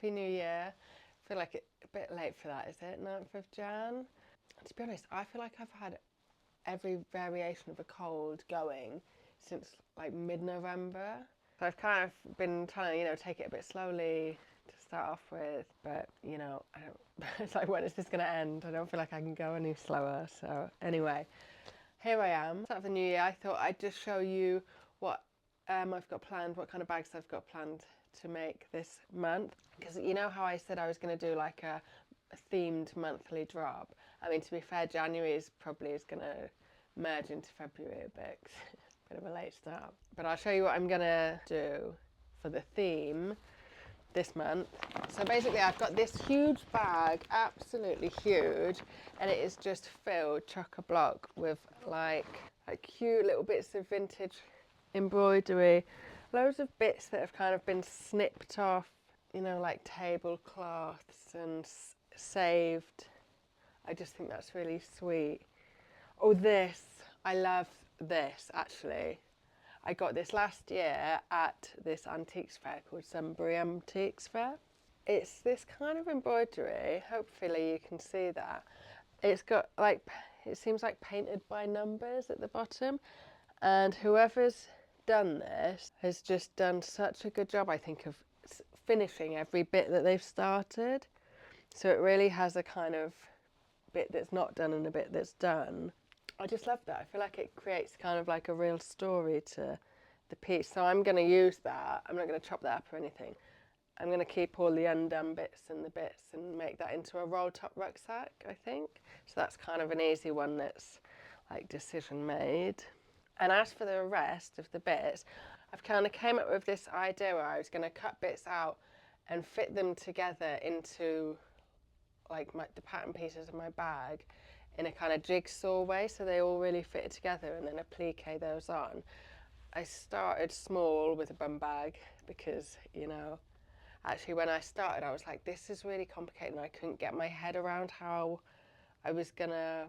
Happy New Year. I feel like it's a bit late for that, is it? 9th of Jan? To be honest, I feel like I've had every variation of a cold going since like mid-November. So I've kind of been trying to, take it a bit slowly to start off with, but, I don't, it's like, when is this going to end? I don't feel like I can go any slower. So anyway, here I am. Start of the new year, I thought I'd just show you what I've got planned, what kind of bags I've got planned to make this month. Because you know how I said I was going to do like a themed monthly drop? I mean, to be fair, January is probably going to merge into February a bit. Bit of a late start. But I'll show you what I'm going to do for the theme this month. So basically I've got this huge bag, absolutely huge, and it is just filled chock-a-block with like cute little bits of vintage embroidery, loads of bits that have kind of been snipped off, like tablecloths and saved. I just think that's really sweet. Oh, this, I love this actually. I got this last year at this antiques fair called Sunbury Antiques Fair. It's this kind of embroidery, hopefully you can see that. It's got like, it seems like painted by numbers at the bottom, and whoever's done this has just done such a good job, I think, of finishing every bit that they've started. So it really has a kind of bit that's not done and a bit that's done. I just love that. I feel like it creates kind of like a real story to the piece. So I'm going to use that. I'm not going to chop that up or anything. I'm going to keep all the undone bits and the bits and make that into a roll top rucksack, I think. So that's kind of an easy one that's like decision made. And as for the rest of the bits, I've kind of came up with this idea where I was going to cut bits out and fit them together into like the pattern pieces of my bag in a kind of jigsaw way, so they all really fit together, and then applique those on. I started small with a bum bag because, actually when I started I was like, this is really complicated and I couldn't get my head around how I was gonna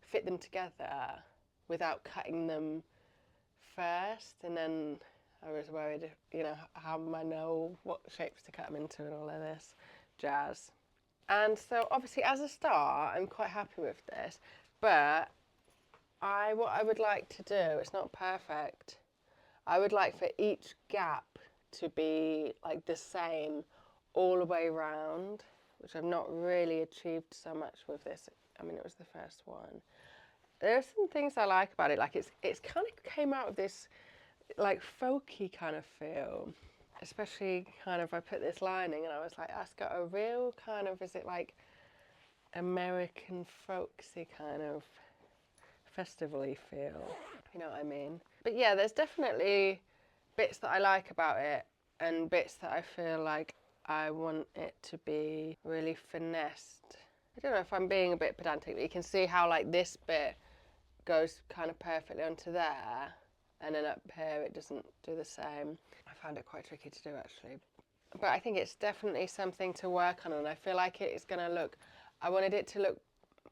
fit them together without cutting them first, and then I was worried, how am I know what shapes to cut them into and all of this jazz. And so obviously as a start, I'm quite happy with this, but what I would like to do, it's not perfect, I would like for each gap to be like the same all the way around, which I've not really achieved so much with this. I mean, it was the first one. There are some things I like about it, like it's kind of came out of this like folky kind of feel. Especially kind of, I put this lining and I was like, that's got a real kind of, is it like American folksy kind of festival-y feel, you know what I mean? But yeah, there's definitely bits that I like about it and bits that I feel like I want it to be really finessed. I don't know if I'm being a bit pedantic, but you can see how like this bit goes kind of perfectly onto there, and then up here it doesn't do the same. I found it quite tricky to do actually. But I think it's definitely something to work on, and I feel like it's going to look, I wanted it to look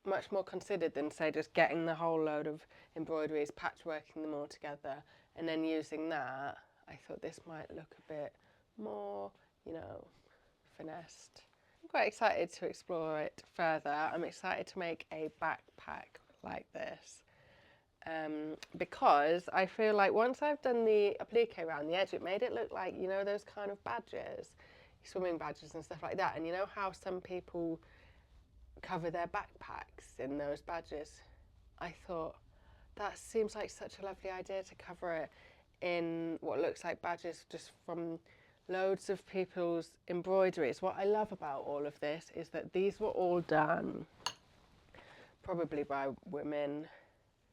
much more considered than say just getting the whole load of embroideries, patchworking them all together and then using that. I thought this might look a bit more, finessed. I'm quite excited to explore it further. I'm excited to make a backpack like this. Because I feel like once I've done the applique around the edge, it made it look like, those kind of badges, swimming badges and stuff like that. And you know how some people cover their backpacks in those badges? I thought that seems like such a lovely idea to cover it in what looks like badges just from loads of people's embroideries. What I love about all of this is that these were all done probably by women,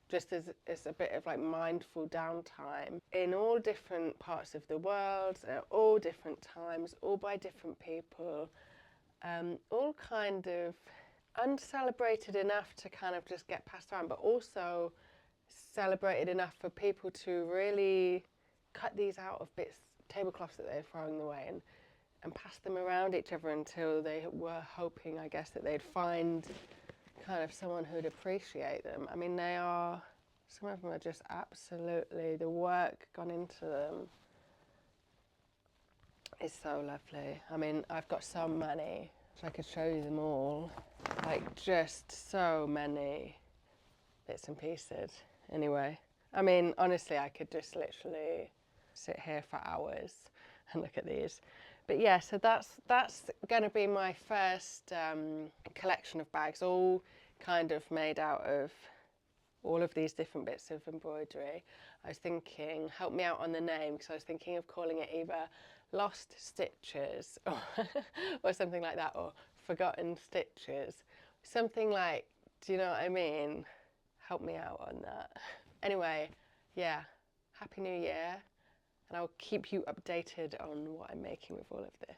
just as a bit of like mindful downtime in all different parts of the world, at all different times, all by different people, all kind of uncelebrated enough to kind of just get passed around, but also celebrated enough for people to really cut these out of bits, tablecloths that they're throwing away, and pass them around each other until they were hoping, I guess, that they'd find kind of someone who'd appreciate them. I mean, some of them are just absolutely, the work gone into them. is so lovely. I mean, I've got so many, so I could show you them all. Like, just so many bits and pieces. Anyway, I mean, honestly, I could just literally sit here for hours and look at these. But yeah, so that's going to be my first collection of bags, all kind of made out of all of these different bits of embroidery. I was thinking, help me out on the name, because I was thinking of calling it either Lost Stitches or, or something like that, or Forgotten Stitches. Something like, do you know what I mean? Help me out on that. Anyway, yeah, Happy New Year, and I'll keep you updated on what I'm making with all of this.